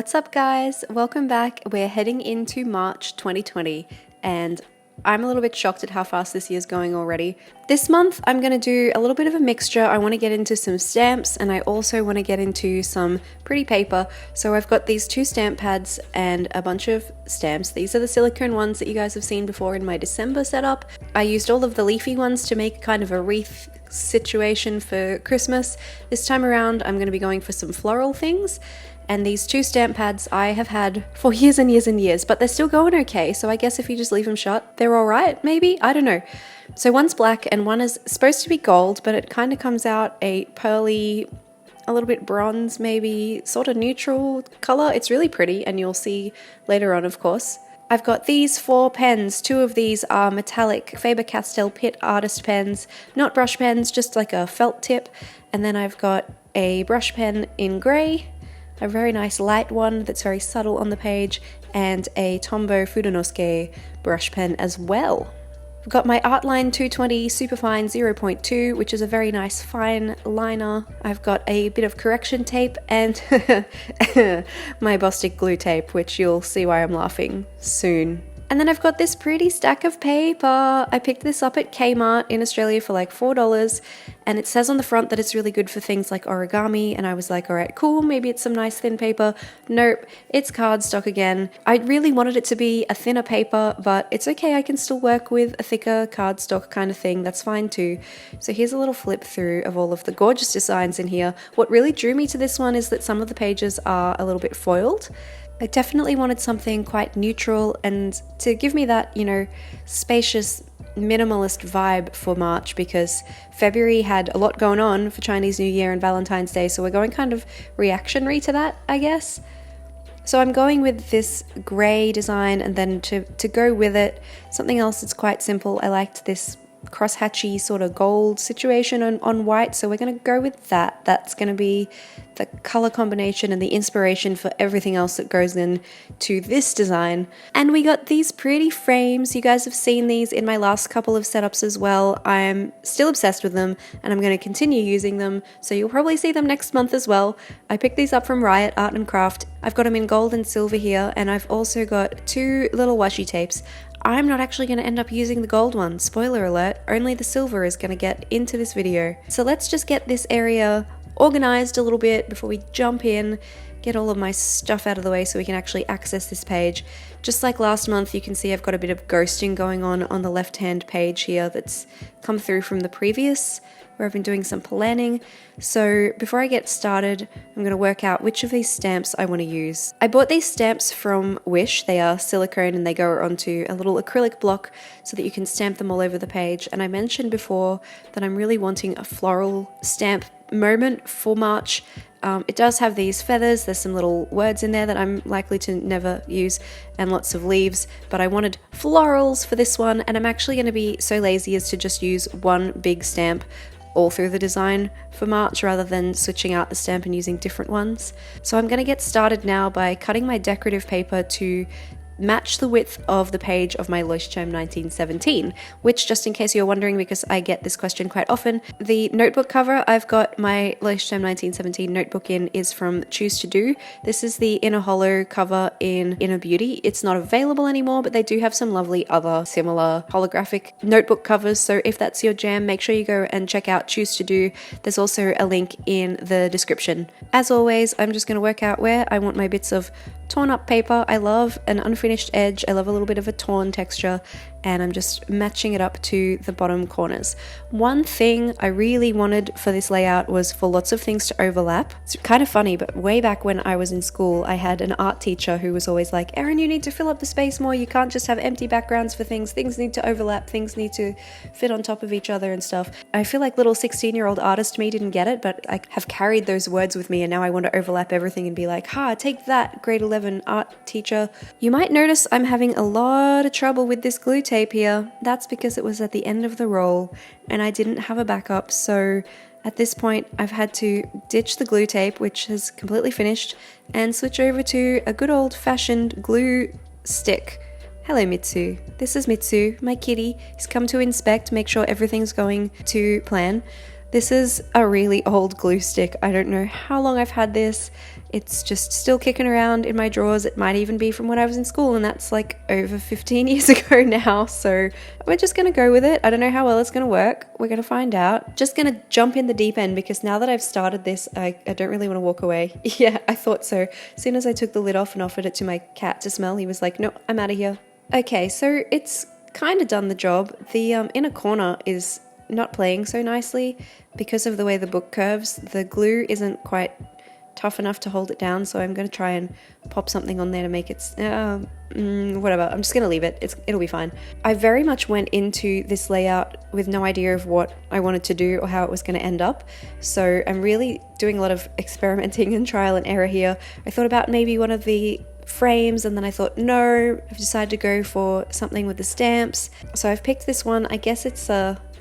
What's up guys? Welcome back. We're heading into March 2020 and I'm a little bit shocked at how fast this year's going already. This month I'm going to do a little bit of a mixture. I want to get into some stamps and I also want to get into some pretty paper. So I've got these two stamp pads and a bunch of stamps. These are the silicone ones that you guys have seen before in my December setup. I used all of the leafy ones to make kind of a wreath situation for Christmas. This time around I'm going to be going for some floral things. And these two stamp pads I have had for years and years and years, but they're still going okay. So I guess if you just leave them shut, they're all right, maybe? I don't know. So one's black and one is supposed to be gold, but it kind of comes out a pearly, a little bit bronze, maybe sort of neutral color. It's really pretty and you'll see later on, of course. I've got these 4 pens. 2 of these are metallic Faber-Castell Pitt artist pens, not brush pens, just like a felt tip. And then I've got a brush pen in grey, a very nice light one that's very subtle on the page, and a Tombow Fudenosuke brush pen as well. I've got my Artline 220 Superfine 0.2, which is a very nice fine liner. I've got a bit of correction tape and my Bostik glue tape, which you'll see why I'm laughing soon. And then I've got this pretty stack of paper. I picked this up at Kmart in Australia for like $4, and it says on the front that it's really good for things like origami, and I was like, all right, cool, maybe it's some nice thin paper. Nope, it's cardstock again. I really wanted it to be a thinner paper, but it's okay, I can still work with a thicker cardstock kind of thing, that's fine too. So here's a little flip through of all of the gorgeous designs in here. What really drew me to this one is that some of the pages are a little bit foiled. I definitely wanted something quite neutral and to give me that, you know, spacious minimalist vibe for March, because February had a lot going on for Chinese New Year and Valentine's Day, so we're going kind of reactionary to that, I guess. So I'm going with this grey design, and then to go with it, something else that's quite simple. I liked this crosshatchy sort of gold situation on white, so we're going to go with that. That's going to be the color combination and the inspiration for everything else that goes into this design. And we got these pretty frames. You guys have seen these in my last couple of setups as well. I'm still obsessed with them and I'm going to continue using them, so you'll probably see them next month as well. I picked these up from Riot Art and Craft. I've got them in gold and silver here, and I've also got 2 little washi tapes. I'm not actually going to end up using the gold one, spoiler alert, only the silver is going to get into this video. So let's just get this area organized a little bit before we jump in, get all of my stuff out of the way so we can actually access this page. Just like last month, you can see I've got a bit of ghosting going on the left-hand page here that's come through from the previous, where I've been doing some planning. So before I get started, I'm going to work out which of these stamps I want to use. I bought these stamps from Wish. They are silicone and they go onto a little acrylic block so that you can stamp them all over the page. And I mentioned before that I'm really wanting a floral stamp moment for March. It does have these feathers, there's some little words in there that I'm likely to never use, and lots of leaves, but I wanted florals for this one, and I'm actually going to be so lazy as to just use one big stamp all through the design for March rather than switching out the stamp and using different ones. So I'm going to get started now by cutting my decorative paper to match the width of the page of my Leuchtturm 1917, which, just in case you're wondering, because I get this question quite often, the notebook cover I've got my Leuchtturm 1917 notebook in is from Choose to Do. This is the Inner Hollow cover in Inner Beauty. It's not available anymore, but they do have some lovely other similar holographic notebook covers, so if that's your jam, make sure you go and check out Choose to Do. There's also a link in the description. As always, I'm just going to work out where I want my bits of torn up paper. I love an unfinished edge. I love a little bit of a torn texture, and I'm just matching it up to the bottom corners. One thing I really wanted for this layout was for lots of things to overlap. It's kind of funny, but way back when I was in school, I had an art teacher who was always like, Erin, you need to fill up the space more. You can't just have empty backgrounds for things. Things need to overlap. Things need to fit on top of each other and stuff. I feel like little 16-year-old artist me didn't get it, but I have carried those words with me, and now I want to overlap everything and be like, take that, grade 11 art teacher. You might notice I'm having a lot of trouble with this glue tape here. That's because it was at the end of the roll and I didn't have a backup, so at this point I've had to ditch the glue tape, which has completely finished, and switch over to a good old-fashioned glue stick. Hello Mitsu. This is Mitsu, my kitty. He's come to inspect, make sure everything's going to plan. This is a really old glue stick. I don't know how long I've had this. It's just still kicking around in my drawers. It might even be from when I was in school, and that's like over 15 years ago now. So we're just gonna go with it. I don't know how well it's gonna work. We're gonna find out. Just gonna jump in the deep end because now that I've started this, I don't really wanna walk away. Yeah, I thought so. As soon as I took the lid off and offered it to my cat to smell, he was like, no, I'm out of here. Okay, so it's kind of done the job. The inner corner is not playing so nicely because of the way the book curves. The glue isn't quite tough enough to hold it down, so I'm going to try and pop something on there to make it whatever. I'm just going to leave it. It'll be fine. I very much went into this layout with no idea of what I wanted to do or how it was going to end up, so I'm really doing a lot of experimenting and trial and error here. I thought about maybe one of the frames, and then I thought no, I've decided to go for something with the stamps, so I've picked this one. I guess it's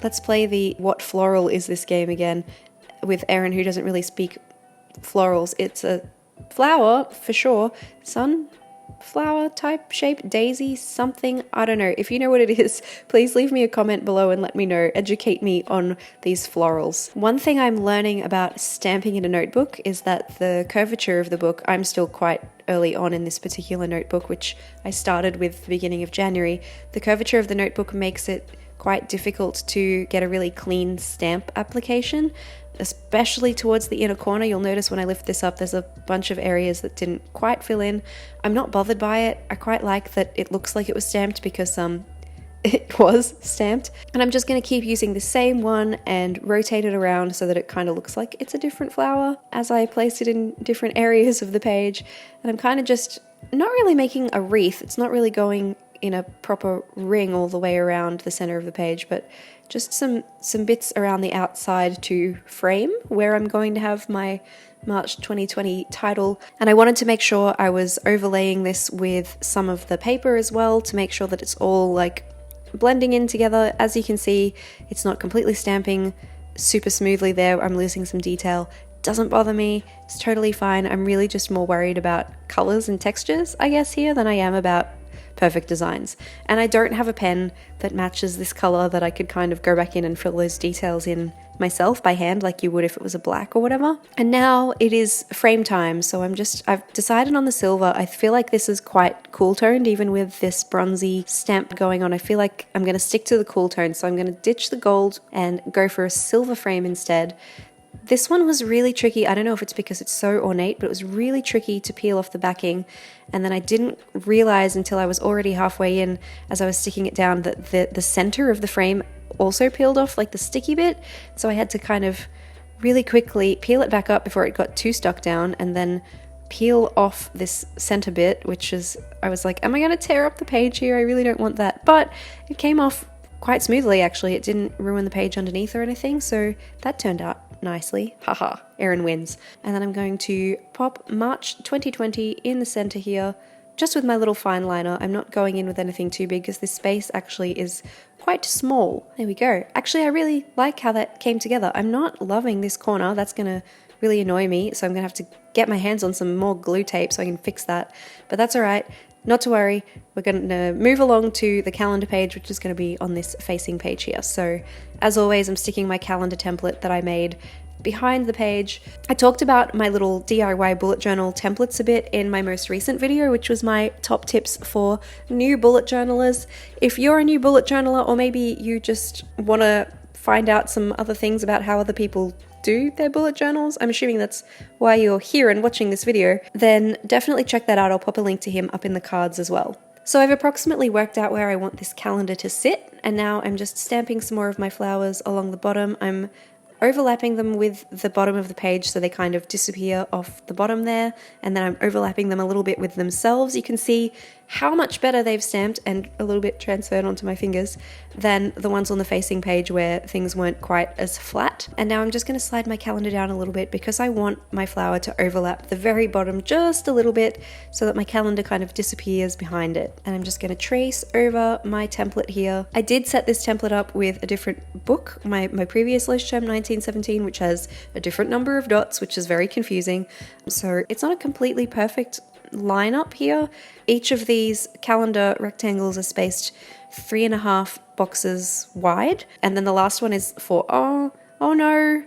let's play the What Floral Is This game again with Erin, who doesn't really speak florals. It's a flower for sure, sunflower type shape, daisy something, I don't know. If you know what it is, please leave me a comment below and let me know, educate me on these florals. One thing I'm learning about stamping in a notebook is that the curvature of the book, I'm still quite early on in this particular notebook, which I started with the beginning of January. The curvature of the notebook makes it quite difficult to get a really clean stamp application, especially towards the inner corner. You'll notice when I lift this up, there's a bunch of areas that didn't quite fill in. I'm not bothered by it. I quite like that it looks like it was stamped because it was stamped. And I'm just going to keep using the same one and rotate it around so that it kind of looks like it's a different flower as I place it in different areas of the page. And I'm kind of just not really making a wreath. It's not really going in a proper ring all the way around the center of the page, but just some bits around the outside to frame where I'm going to have my March 2020 title. And I wanted to make sure I was overlaying this with some of the paper as well to make sure that it's all like blending in together. As you can see, it's not completely stamping super smoothly there. I'm losing some detail. Doesn't bother me. It's totally fine. I'm really just more worried about colors and textures, I guess, here than I am about perfect designs. And I don't have a pen that matches this color that I could kind of go back in and fill those details in myself by hand like you would if it was a black or whatever. And now it is frame time, so I've decided on the silver. I feel like this is quite cool toned even with this bronzy stamp going on. I feel like I'm going to stick to the cool tone, so I'm going to ditch the gold and go for a silver frame instead. This one was really tricky. I don't know if it's because it's so ornate, but it was really tricky to peel off the backing. And then I didn't realize until I was already halfway in, as I was sticking it down, that the center of the frame also peeled off, like the sticky bit. So I had to kind of really quickly peel it back up before it got too stuck down, and then peel off this center bit, which is, I was like, am I going to tear up the page here? I really don't want that. But it came off quite smoothly, actually. It didn't ruin the page underneath or anything, so that turned out nicely. Haha, Erin wins. And then I'm going to pop March 2020 in the center here, just with my little fine liner. I'm not going in with anything too big because this space actually is quite small. There we go. Actually, I really like how that came together. I'm not loving this corner. That's going to really annoy me, so I'm going to have to get my hands on some more glue tape so I can fix that. But that's all right. Not to worry, we're going to move along to the calendar page, which is going to be on this facing page here. So as always, I'm sticking my calendar template that I made behind the page. I talked about my little DIY bullet journal templates a bit in my most recent video, which was my top tips for new bullet journalers. If you're a new bullet journaler, or maybe you just want to find out some other things about how other people do their bullet journals, I'm assuming that's why you're here and watching this video, then definitely check that out. I'll pop a link to him up in the cards as well. So I've approximately worked out where I want this calendar to sit, and now I'm just stamping some more of my flowers along the bottom. I'm overlapping them with the bottom of the page so they kind of disappear off the bottom there, and then I'm overlapping them a little bit with themselves. You can see how much better they've stamped and a little bit transferred onto my fingers than the ones on the facing page where things weren't quite as flat. And now I'm just going to slide my calendar down a little bit because I want my flower to overlap the very bottom just a little bit so that my calendar kind of disappears behind it. And I'm just going to trace over my template here. I did set this template up with a different book, my previous Logichem 1917, which has a different number of dots, which is very confusing. So it's not a completely perfect line up here. Each of these calendar rectangles are spaced 3.5 boxes wide, and then the last one is for Oh no,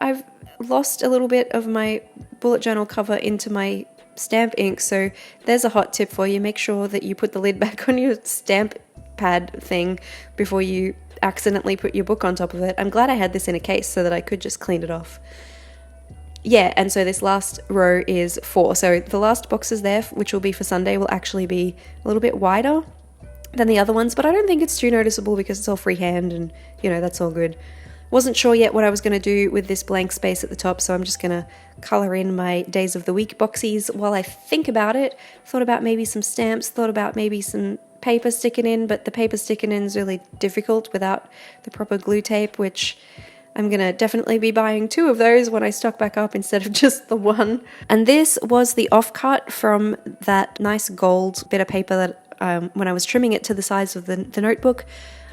I've lost a little bit of my bullet journal cover into my stamp ink, so there's a hot tip for you. Make sure that you put the lid back on your stamp pad thing before you accidentally put your book on top of it. I'm glad I had this in a case so that I could just clean it off. Yeah, and so this last row is 4. So the last boxes there, which will be for Sunday, will actually be a little bit wider than the other ones, but I don't think it's too noticeable because it's all freehand and, you know, that's all good. Wasn't sure yet what I was going to do with this blank space at the top, so I'm just going to colour in my days of the week boxies while I think about it. Thought about maybe some stamps, thought about maybe some paper sticking in, but the paper sticking in is really difficult without the proper glue tape, which I'm going to definitely be buying 2 of those when I stock back up instead of just the 1. And this was the offcut from that nice gold bit of paper that when I was trimming it to the size of the notebook.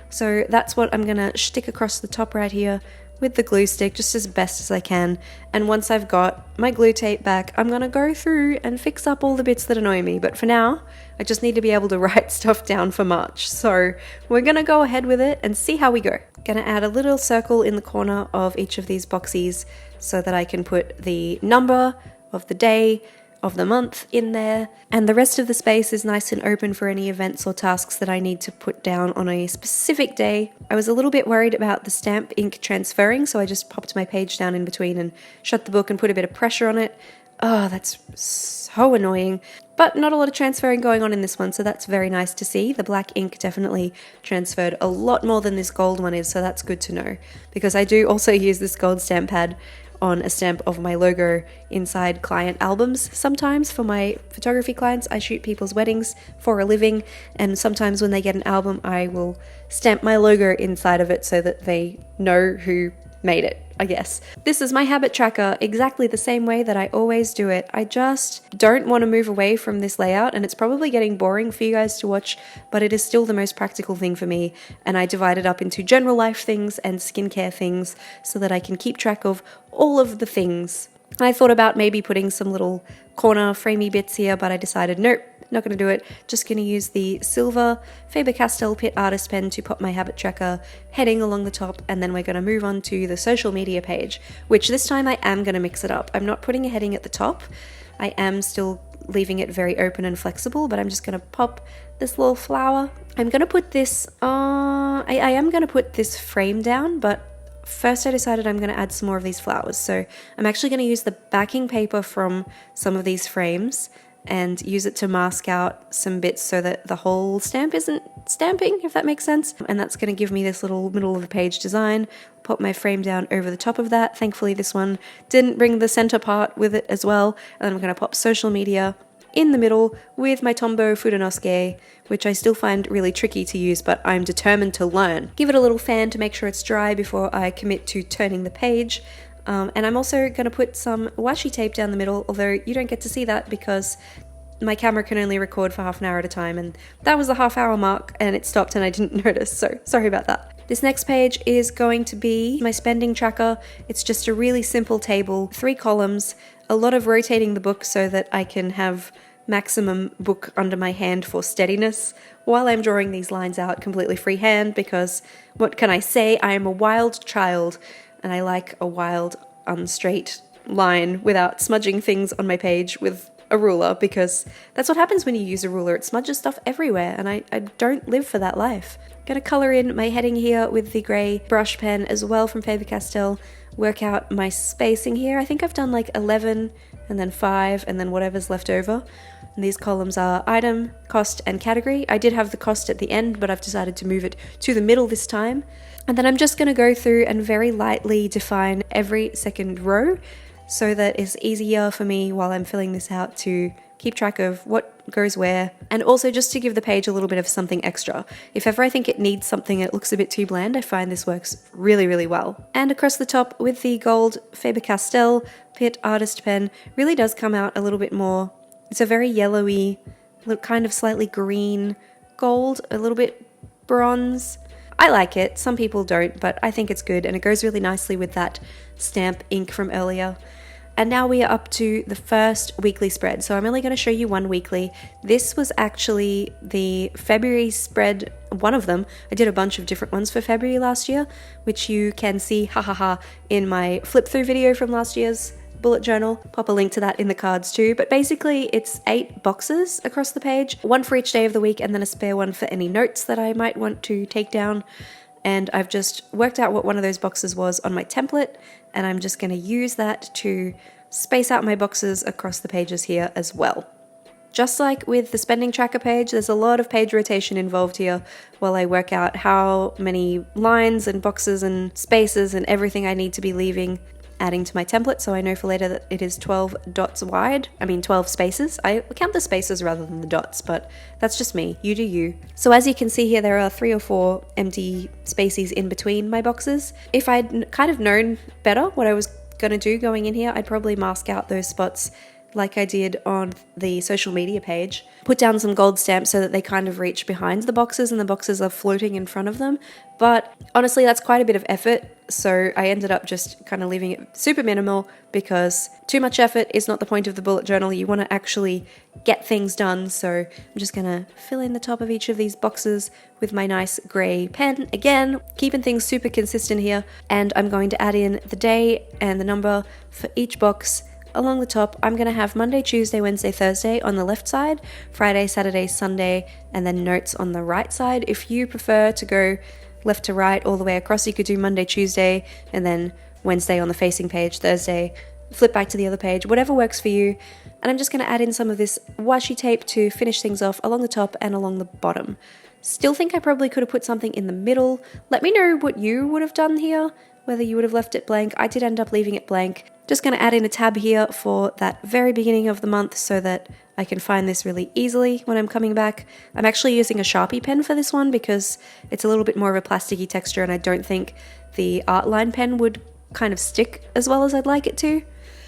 So that's what I'm going to stick across the top right here with the glue stick just as best as I can. And once I've got my glue tape back, I'm going to go through and fix up all the bits that annoy me. But for now, I just need to be able to write stuff down for March. So we're going to go ahead with it and see how we go. Going to add a little circle in the corner of each of these boxies so that I can put the number of the day, of the month in there, and the rest of the space is nice and open for any events or tasks that I need to put down on a specific day. I was a little bit worried about the stamp ink transferring, so I just popped my page down in between and shut the book and put a bit of pressure on it. Oh, that's so annoying. But not a lot of transferring going on in this one, so that's very nice to see. The black ink definitely transferred a lot more than this gold one is, so that's good to know. Because I do also use this gold stamp pad on a stamp of my logo inside client albums sometimes for my photography clients. I shoot people's weddings for a living, and sometimes when they get an album, I will stamp my logo inside of it so that they know who made it, I guess. This is my habit tracker exactly the same way that I always do it. I just don't want to move away from this layout, and it's probably getting boring for you guys to watch, but it is still the most practical thing for me, and I divide it up into general life things and skincare things so that I can keep track of all of the things. I thought about maybe putting some little corner framey bits here, but I decided nope, not going to do it. Just going to use the silver Faber-Castell Pitt Artist Pen to pop my habit tracker heading along the top, and then we're going to move on to the social media page, which this time I am going to mix it up. I'm not putting a heading at the top. I am still leaving it very open and flexible, but I'm just going to pop this little flower. I'm going to put this, I am going to put this frame down, but first I decided I'm going to add some more of these flowers. So I'm actually going to use the backing paper from some of these frames and use it to mask out some bits so that the whole stamp isn't stamping, if that makes sense. And that's going to give me this little middle of the page design. Put my frame down over the top of that. Thankfully this one didn't bring the center part with it as well. And then I'm going to pop social media in the middle with my Tombow Fudenosuke, which I still find really tricky to use, but I'm determined to learn. Give it a little fan to make sure it's dry before I commit to turning the page. And I'm also going to put some washi tape down the middle, although you don't get to see that because my camera can only record for half an hour at a time, and that was the half-hour mark and it stopped and I didn't notice, so sorry about that. This next page is going to be my spending tracker. It's just a really simple table, 3 columns, a lot of rotating the book so that I can have maximum book under my hand for steadiness while I'm drawing these lines out completely freehand, because what can I say? I am a wild child and I like a wild, unstraight line without smudging things on my page with a ruler, because that's what happens when you use a ruler. It smudges stuff everywhere, and I don't live for that life. Gonna color in my heading here with the grey brush pen as well from Faber-Castell. Work out my spacing here. I think I've done like 11 and then 5 and then whatever's left over. And these columns are item, cost, and category. I did have the cost at the end, but I've decided to move it to the middle this time. And then I'm just going to go through and very lightly define every second row so that it's easier for me while I'm filling this out to keep track of what goes where, and also just to give the page a little bit of something extra. If ever I think it needs something that looks a bit too bland, I find this works really, really well. And across the top with the gold Faber-Castell Pitt Artist Pen really does come out a little bit more. It's a very yellowy, kind of slightly green gold, a little bit bronze. I like it, some people don't, but I think it's good, and it goes really nicely with that stamp ink from earlier. And now we are up to the first weekly spread. So I'm only going to show you one weekly. This was actually the February spread, one of them. I did a bunch of different ones for February last year, which you can see, in my flip through video from last year's bullet journal. Pop a link to that in the cards too. But basically it's 8 boxes across the page, one for each day of the week, and then a spare one for any notes that I might want to take down. And I've just worked out what one of those boxes was on my template, and I'm just going to use that to space out my boxes across the pages here as well. Just like with the spending tracker page, there's a lot of page rotation involved here while I work out how many lines and boxes and spaces and everything I need to be leaving, adding to my template, so I know for later that it is 12 dots wide. 12 spaces. I count the spaces rather than the dots, but that's just me. You do you. So as you can see here, there are 3 or 4 empty spaces in between my boxes. If I'd kind of known better what I was going to do going in here, I'd probably mask out those spots like I did on the social media page. Put down some gold stamps so that they kind of reach behind the boxes and the boxes are floating in front of them. But honestly, that's quite a bit of effort, so I ended up just kind of leaving it super minimal because too much effort is not the point of the bullet journal. You want to actually get things done, so I'm just going to fill in the top of each of these boxes with my nice grey pen. Again, keeping things super consistent here, and I'm going to add in the day and the number for each box. Along the top, I'm going to have Monday, Tuesday, Wednesday, Thursday on the left side, Friday, Saturday, Sunday, and then notes on the right side. If you prefer to go left to right all the way across, you could do Monday, Tuesday, and then Wednesday on the facing page, Thursday, flip back to the other page, whatever works for you. And I'm just going to add in some of this washi tape to finish things off along the top and along the bottom. Still think I probably could have put something in the middle. Let me know what you would have done here, whether you would have left it blank. I did end up leaving it blank. Just going to add in a tab here for that very beginning of the month so that I can find this really easily when I'm coming back. I'm actually using a Sharpie pen for this one because it's a little bit more of a plasticky texture, and I don't think the art line pen would kind of stick as well as I'd like it to.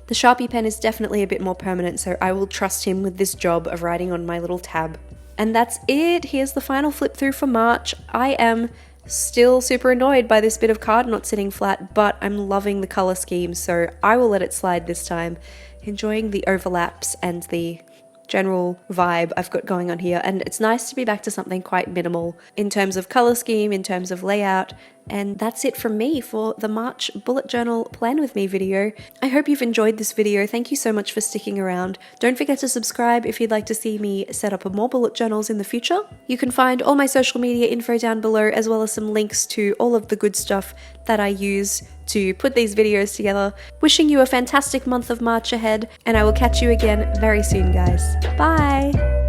The Sharpie pen is definitely a bit more permanent, so I will trust him with this job of writing on my little tab. And that's it. Here's the final flip through for March. I am still super annoyed by this bit of card not sitting flat, but I'm loving the color scheme, so I will let it slide this time. Enjoying the overlaps and the general vibe I've got going on here, and it's nice to be back to something quite minimal in terms of color scheme, in terms of layout. And that's it from me for the March bullet journal plan with me video. I hope you've enjoyed this video. Thank you so much for sticking around. Don't forget to subscribe if you'd like to see me set up more bullet journals in the future. You can find all my social media info down below, as well as some links to all of the good stuff that I use to put these videos together. Wishing you a fantastic month of March ahead, and I will catch you again very soon, guys. Bye!